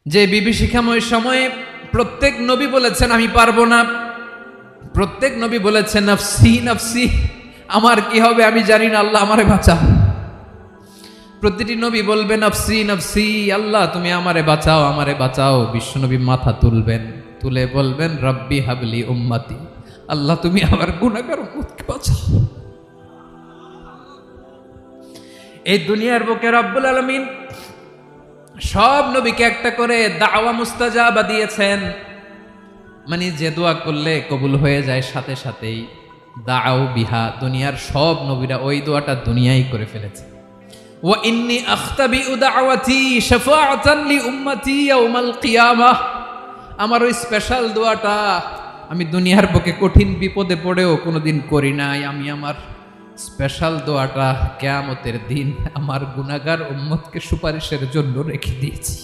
যে বিভীষিকাময় সময়ে প্রত্যেক নবী বলেছেন আমি পারবো না, প্রত্যেক নবী বলেছেন নফসি নফসি, আমার কি হবে আমি জানি না, আল্লাহ আমারে বাঁচাও। প্রতিটি নবী বলবেন নফসি নফসি, আল্লাহ তুমি আমারে বাঁচাও আমারে বাঁচাও। বিশ্বনবী মাথা তুলবেন, তুলে বলবেন রব্বি হাবলি উম্মতি, আল্লাহ তুমি আমার গুনাহগার উম্মতকে বাঁচাও। এই দুনিয়ার বুকে রব্বুল আলামিন সব নবীকে একটা করে দাওয়া মুস্তাজাবা দিয়েছেন, মানে যে দোয়া করলে কবুল হয়ে যায় সাথে সাথেই। দাও বিহা, দুনিয়ার সব নবীরা ওই দোয়াটা দুনিয়ায় করে ফেলেছে। ওয়া ইন্নী আখতাবিউ দাওয়াতি শাফাআতান লি উম্মতি ইয়াউমাল কিয়ামাহ, আমার ওই স্পেশাল দোয়াটা আমি দুনিয়ার বুকে কঠিন বিপদে পড়েও কোনোদিন করি নাই। আমি আমার স্পেশাল দোয়াটা কিয়ামতের দিন আমার গুনাহগার উম্মতকে সুপারিশের জন্য রেখে দিয়েছি।